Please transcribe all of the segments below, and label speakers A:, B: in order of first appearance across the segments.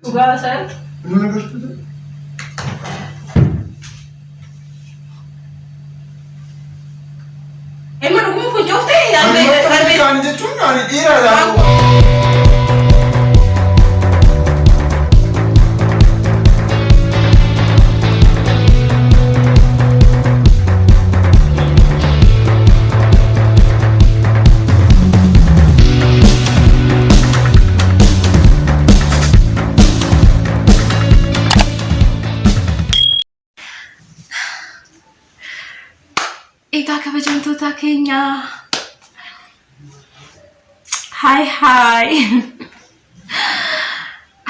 A: Uga sir.
B: Mana gösterdi?
A: Emang aku mau jauh deh ya.
B: Ani kan jechuun ani dhiira dha.
A: Egaa kabajamtoota keenya. Hi.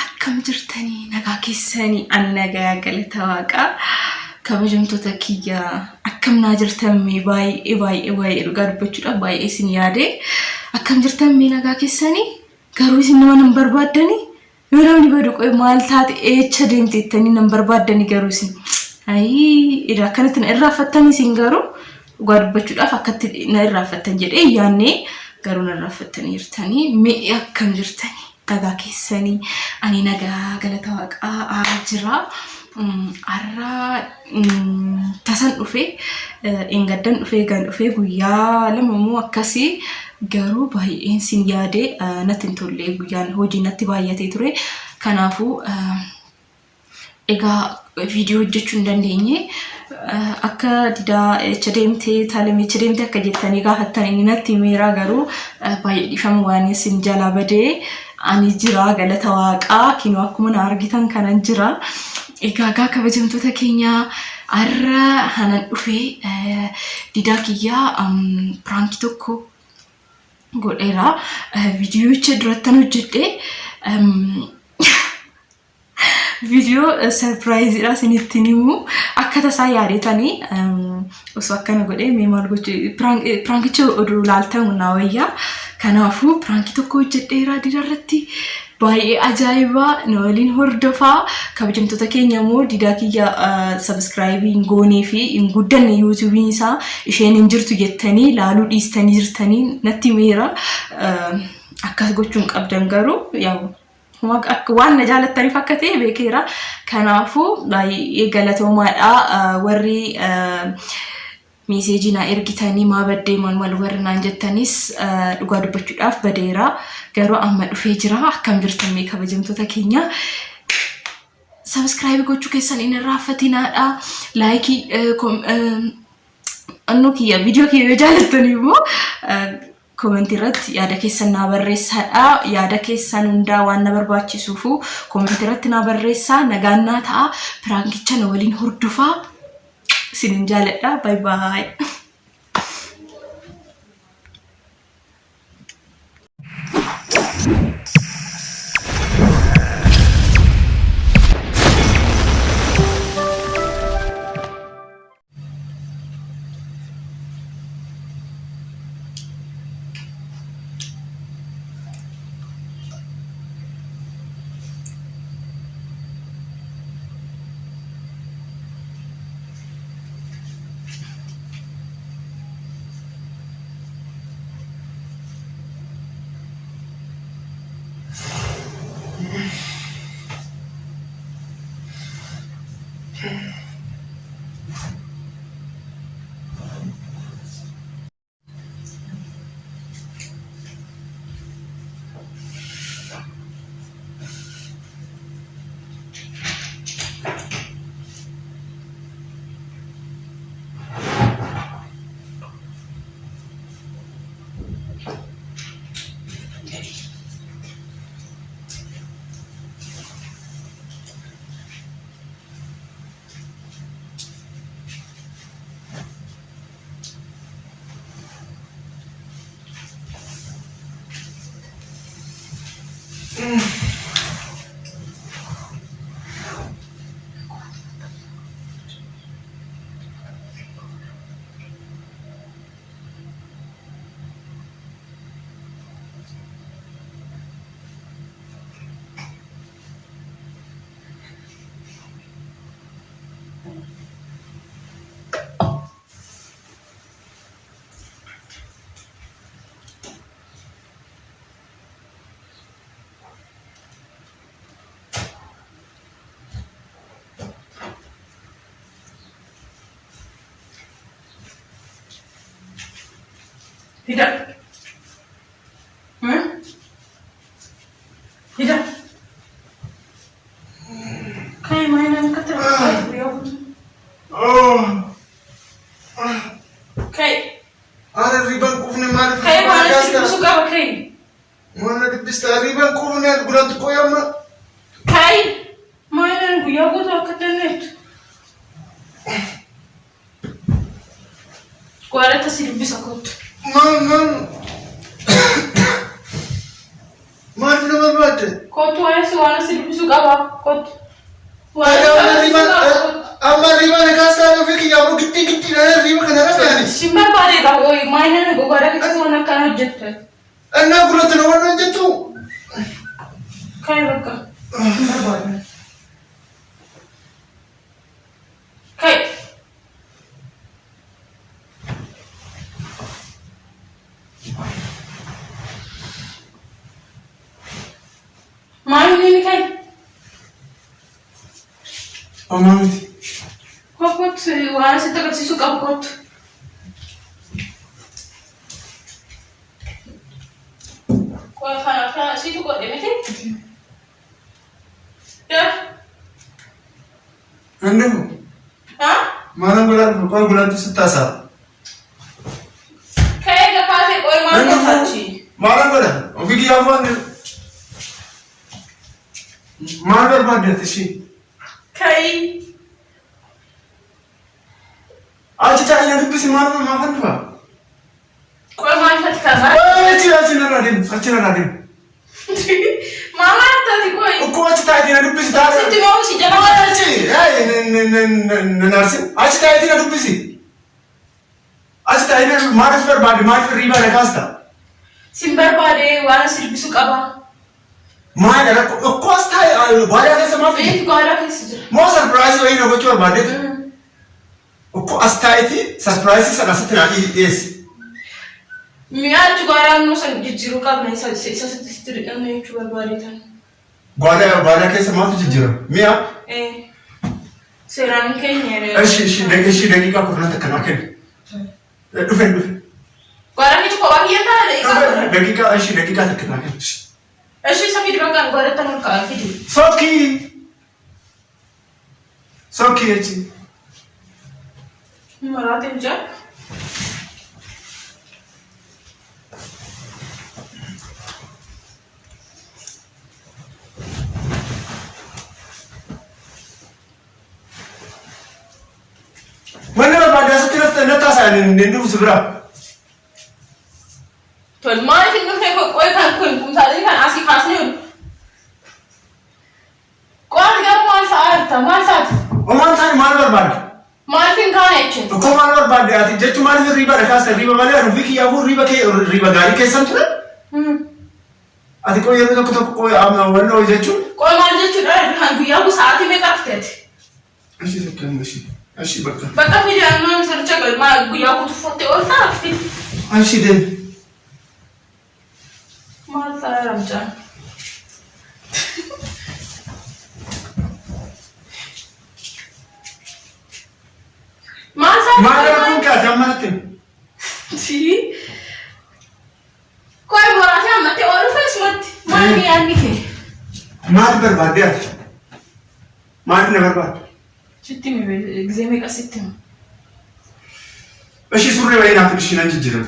A: Akkam jirtanii nagaa keessanii ani nagaa galata waaqa. Kabajamtoota kiyya akkam naa jirtan mee baay'ee dhugaa dubbachuudhaaf baay'ee isin yaade. Akkam jirtan mee nagaa keessanii garuu isin nama nan barbaaddanii yoo namni badu qoy maal taate eecha deemteettanii nan barbaaddanii garuu isin. Edaa akkanatti na irraaffattanii isin garuu dhugaa dubbachuudhaaf akkatti na irraaffattan jedhee yaannee garuu na irraaffattanii jirtanii mee akkam jirtanii nagaa keessanii ani nagaa galata waaqaa jira. Arra tasan dhufee engaddan dhufee guyyaa lama moo akkasii garuu baay'een sin yaade natti hin tolle guyyaan hojii natti baay'atee ture. Kanaafuu egaa viidiyoo hojjechuu hin dandeenye akka didaa deemtee taalamee deemtee akka jettanii gaafattan inni natti meeraa garuu baay'ee dhiifama waan isin jalaa badee ani jira galata waaqaa kinoo akkuma na argitan kanan jira. Egaa kabajamtoota keenya arra hanan dhufee didaa kiyyaa prank tokko godheera. Viidiyoocha durattan hojjedhe video surprise ira sinittiin himu akka tasaa yaadetanii osoo akkana godhee mee maal gochuu prankicha oduu laaltamu naa wayyaa. Kanaafuu pranki tokko hojjedheera didarratti baay'ee ajaa'iba na waliin hordofaa. Kabajamtoota keenya immoo didaa kiyya subscribe hin goonee fi hin guddanne YouTube isaa isheen hin jirtu jettanii laaluu dhiistanii jirtanii natti meera. Akkas gochuun qabdan garuu yaa waan na jaalattaniif akka ta'e beekeera. Kanaafuu baay'ee galatoomaadha warri meeseejii na ergitanii maa baddee maal warri naan jettanis dhugaa dubbachuudhaaf badeera. Garuu amma dhufee jira. Akkam jirtan mee kabajamtoota keenya. Subscribe gochuu keessan hin irraanfatinaadha. Like annu kiyya video kiyya yoo jaallattanii immoo commenti irratti yaada keessan naa barreessadha. Yaada keessan hundaa waan na barbaachisuufu commenti irratti naa barreessaa. Nagaan naa ta'a. Prankicha na waliin hordofaa. Sinin jaaladha. Bye. Hida. Hida. Kai mainan kata yo. Kai.
B: Ada riban kufne mari.
A: Kai mana sih suka apa kai?
B: Mana dibista riban kufne bulan tu koyama.
A: Kai. Mainan gua tuh kata net. Gua ada tasir bisa kot.
B: Man. Mari na mabate.
A: Kot tuh sih wana sih bisa apa? Kot.
B: Amma riban kasta no fiki ya bu gitti na riban kana rafani.
A: Simba pare da oi mainan gua ada kita wana kana jetta.
B: Anna bulan tu wana jettu.
A: Kai baka. Simba pare. Kai. Main ini kai.
B: Amamiti.
A: Kot wana sih tak sih suka kot. Kau kana sih tuh kot deh mesti. Ya.
B: Anda.
A: Hah?
B: Mana bulan tu setasa.
A: Kayak gak pasti kau mana saci.
B: Mana bulan? Ofiki ya mana? Mana berpada tu sih?
A: Kai.
B: Aja cakap yang tu sih mana makan apa?
A: Kau mana saci kabar?
B: Acira radim.
A: Mama tadi kau.
B: Kau aja cakap yang tu sih dah.
A: Senti mau sih jangan.
B: Narsin. Aja cakap yang tu sih. Aja cakap yang mana berpada riba rekasta.
A: Simbar pada wana sih bisa apa?
B: Mana ada kau stay banyak yang sama.
A: Ini kau ada kisah.
B: Mau surprise lagi nak bocor berpada tu. Kau stay ti surprise sih sangat setengah yes.
A: Mia juga orang nusan jiru kab nih satu yang nih juga baritan.
B: Banyak yang sama tu jujur. Mia.
A: Serang kayaknya.
B: Ishi dagi kau pernah terkenakan. Dufen.
A: Kau orang itu kau bagian tak ada.
B: Dagi kau terkenakan.
A: Ishi sampai di belakang kau ada tangan kau gitu.
B: Soki aja.
A: Maratin je.
B: Mana berpada sekitar neta saya ni seberapa?
A: Tuan mana tinggal kau kan kun tadi kan asik khasnya. Kau ada mana saat?
B: Oman tadi mana berpada?
A: Mana fincaee aja.
B: Kau mana berpada? Ati jadi mana riba rekasa riba mana? Rufiki ya bu riba gari ke sana tu? Ati kau yang tu kau amna mana jadi?
A: Kau mana jadi ada hantu ya bu saat ini kafet.
B: Asyik sekian masih. Asyik bakal.
A: Bakal ni dia mana search kalau mana ya bu tu foto orang tak.
B: Asyik deh.
A: Mana saya ramcah.
B: Mana pun kau zaman tu.
A: Si. Kau yang borak saya mati orang face mati. Mana ni andi ke?
B: Mana berpada? Mana ni berpada?
A: Sitti mi exame ka sitti.
B: Asyik suruh awak nak pergi nanti jiran.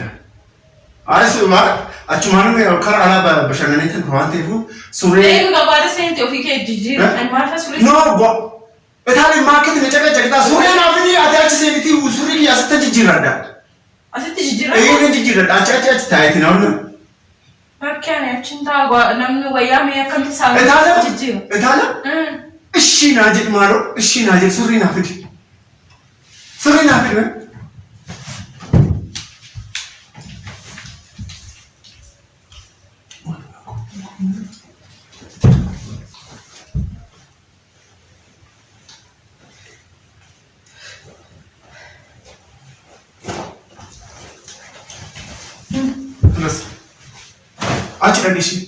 B: Asyik mak. Acuman me kar ala bashana ni tu ruan tu suruh.
A: Ini juga baru sente ofike jijir. Mana suruh.
B: No, Ethali market ni jaga suruh nak pergi ada aja sih itu suruh ni asal jiran dah.
A: Asal jijir.
B: Ini jiran. Aja tahu itu nama.
A: Macam cinta gua namnu gua ya me akan sama jijir.
B: Ethali? Ishi najib maro, ishi najib suruh nak pergi. Suruh nak pergi. Terus, aja lagi sih.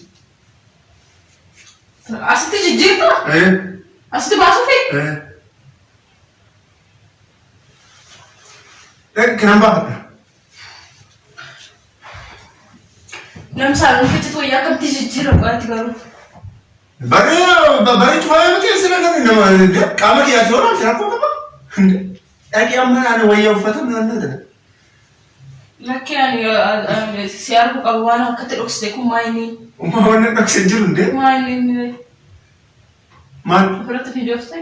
A: Asal jijir tu? Asal masuk fit?
B: Kenapa?
A: Namsaan nuti to'yaa kam tijjira baati garuu.
B: Bari tuwaya miti sila kan nama kama kiya tiora siapa kama? Lagi amma ana waya ufata nana dana.
A: Laki ani siar ko kawana katedok de kumaini.
B: Umawana nak senjurun de?
A: Kumaini.
B: Man.
A: Berarti video ste?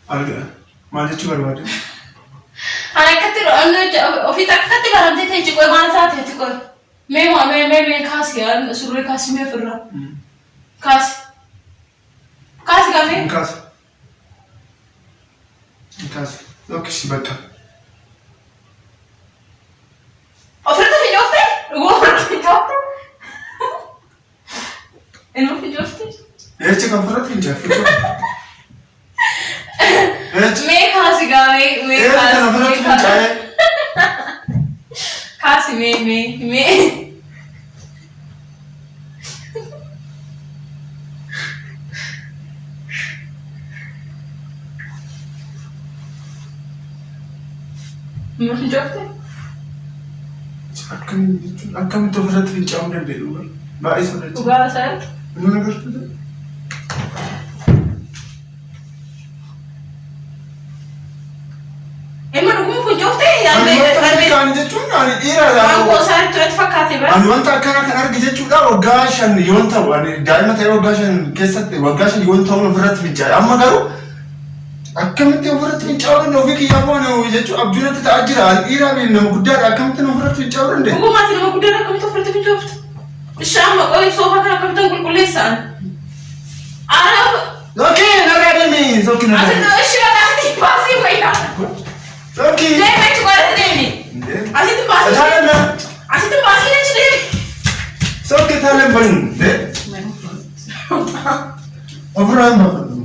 B: Alga. Man itu baru ada.
A: Ana katero anu ofita katero ande te chiko mana saat te chiko. Me khas ya surre khas me firra. Kas kami?
B: Kas. Oke sih baca.
A: Ofirratti fincaee? Ofirratti fincaee? Eno fincaee?
B: Ya cek ofirratti fincaee.
A: Me kasi kami, me kasi. Kasi me. Mau fincaee?
B: Akkam itu ofirratti fincaa'uu danda'u? Baay'ee sodaachisa.
A: Dhugaa isaa?
B: Mana gartuu?
A: Emma dhuguma fincaa'uuf yaadde?
B: Kan jechuun ani dhiiraadha.
A: Waan gosaa itti fakkaate bara?
B: Ani wanta akkana kan arge jechuudha waggaa 5 yoon ta'u ani daa'ima ta'ee waggaa 5 keessatti waggaa 5 yoon ta'u ofirratti fincaa'e. Amma garuu akkamitti ofirratti fincaa'uu danda'u ofii kiyyaa boona jechuun abjuunatti ta'aa jira. Ani dhiiraa fi nama guddaadha akkamitti ofirratti fincaa'uu danda'e?
A: Dhugumaatti nama guddaadha akkamitti ofirratti fincaa'uufta? Ishee amma qorii soofaa kana akkamitti qulqulleessaan?
B: Okei, narraa deemi. Sokki narraa deemi.
A: Asitti ishee maqaatti baasii wayyaa.
B: Sokki.
A: Deemi achi godhatti deemi. Asitti baasii.
B: Tajaajila.
A: Asitti baasii achi deemi.
B: Sokki taaleen bani. Ofirraan baafadhu.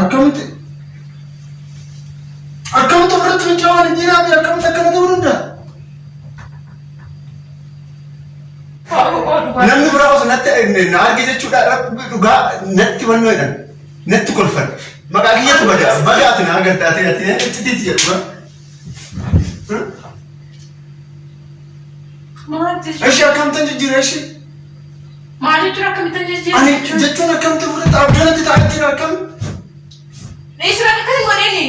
B: Akkamitti ofirratti fincaa'uu dhiiraa fi akkamitti akkana ta'uu danda'a? Namni biraa osoo natti na arge jechuudha dhugaa natti wannoo jedhan natti kolfan maqaa kiyyatu badaati na agartaate ati itti jedhu ishee akkamittan jijjiira ishee
A: maal jechuun akkamittan jijjiira
B: ani jechuun akkamitti ofirratti abjuunatti ta'aa jira akkamitti
A: Isra akkasii godheni.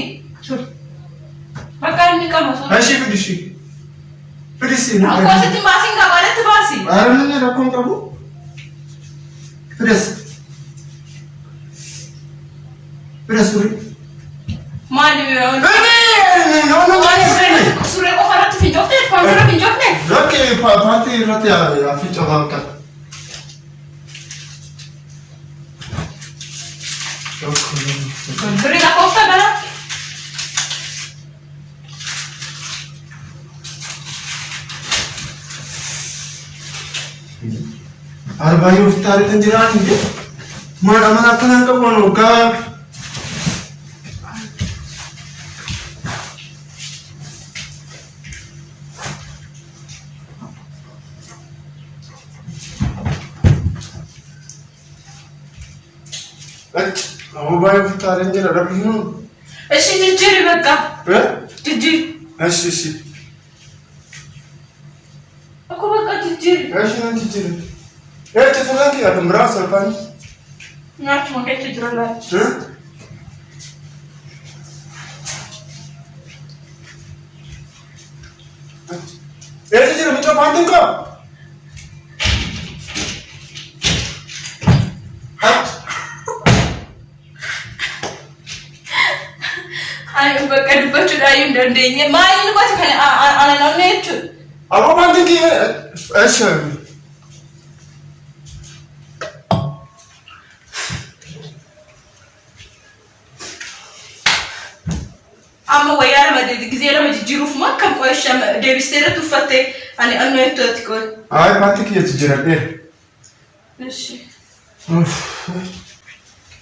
A: Bakka inni qaba soora.
B: Ashii fidishi. Fidisi.
A: Akkoo asitti baasiin qaba alatti baasi.
B: Aaramni rakkoon qabu. Fides. Fides suri.
A: Maali yoo?
B: No.
A: Suree qofa irratti fincoofte, fuuldura fincoofte.
B: Rakkee paartii irratti fincoofaa akka.
A: Beri la costa bala.
B: Arbayu tarik tanjiran ini. Mana kena kau manuka. Arbayu tarik tanjiran ada begini.
A: Eshi jijjiiri bakka. Jijjiiri.
B: Eshi.
A: Aku bakka jijjiiri.
B: Eshi nan jijjiiri. Cepat lagi ada merasa kan?
A: Nyaach makai jijjiira laa.
B: Jijjiira macam panting kau?
A: Ayo bakka dubbachuudha iyyuu hin dandeenye. Maali inni gosa kana ana namni jechuudha.
B: Apa panting ki? Eshi.
A: Amma wayyaa lama gisee lama jijjiiruuf moo akkam qo'isha deebistee irratti uffattee ani annu jettuutti qo'e.
B: Ay panting ki jijjiiradhee.
A: Eshi.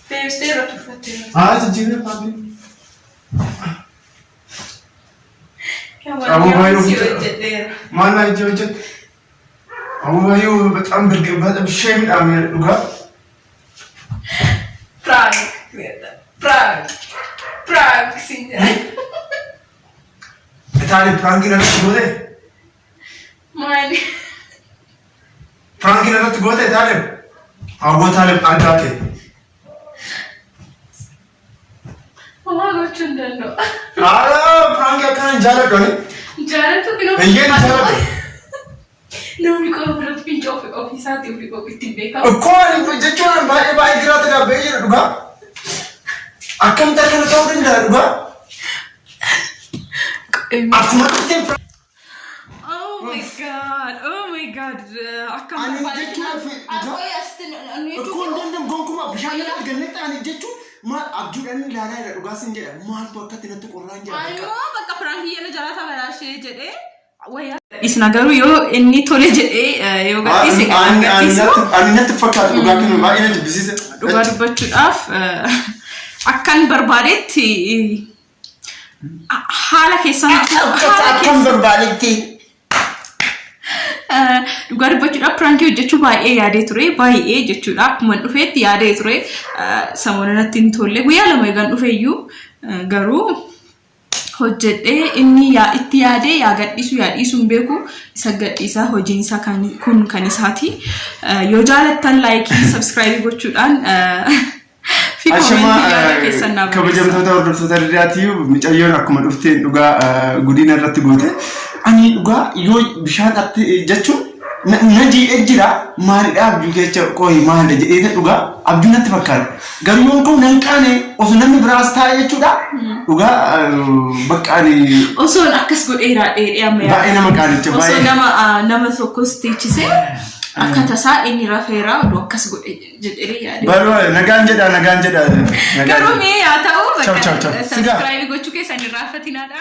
A: Deebistee irratti uffattee.
B: Jijjiiree panting.
A: Kamu bayu hojjeteera.
B: Mana ije hojjete. Amu bayu በጣም በጣም ሼም ዳም ዱጋ
A: Prank signore.
B: Itali prank na shule.
A: Ma Maali?
B: Frank irratti goota Itaalem. Hawwataalem argaa kee.
A: Mama gochuun danda'u.
B: Frank akkaan jaaladhu ani.
A: Jaalatu kiloo.
B: Eeyyee jaaladhu.
A: Namni qaba biratti fincaa ofiisaatti ofii ittiin beekamu.
B: Akkuma jechuun baay'ee jiraata gaabbee jira dhugaa. Akkamitti akkana ta'uu danda'a dhugaa. Akkuma dhufteen.
A: Oh my god.
B: Ani jechuun akkuma dandam gonkumaa bishaan irratti gannetti ani jechuun maal abjuudhaan ilaalaa jira dhugaa sin jedha maaltu akkatti natti qorraan jira.
A: Aymoo bakka Firankii yana jaalata balaashee jedhee. Isna garuu yoo inni tole jedhee yoo gadhiise
B: ani natti fakkaatu dhugaa kennu baay'ee na jibbisiise.
A: Dhugaa dubbachuudhaaf akkan barbaadetti haala keessan
B: barbaadetti.
A: Dhugaa dubbachuudhaaf Firankii hojjechuu baay'ee yaadee ture baay'ee jechuudha akkuma dhufeetti yaadee ture samoona natti hin tolle guyyaa lama eegan dhufeeyyuu garuu hojjedhee inni itti yaadee yaa gadhiisu yaa dhiisu hin beeku isa gadhiisaa hojiin isaa kun kan isaati yoo jaalattan laayikii sabskiraaybii gochuudhaan fi koomentii yaada keessan naa
B: kabajamtoota hordoftoota dirraatii mucayyoon akkuma dhufteen dhugaa gudiina irratti goote ani dhugaa yoo bishaan atti jechuun na jiidhe jira maalidha abjuu keessa qooyi maalidha jedhee dhugaa abjuu natti fakkaata garuu yoon ka'u nan qaane osoo namni biraas taa'e jechuudha dhugaa baqqaani
A: osoon akkas godheeraa dheedhee amma
B: baay'ee nama qaanicha baay'ee
A: osoo nama tokkos teechisee akka tasaa inni rafeeraa oduu akkas godhe jedhee yaade
B: baloo nagaan jedha
A: garuu mee yaa ta'u bakka sabskiraaybii gochuu keessan hin raaffatinaadha.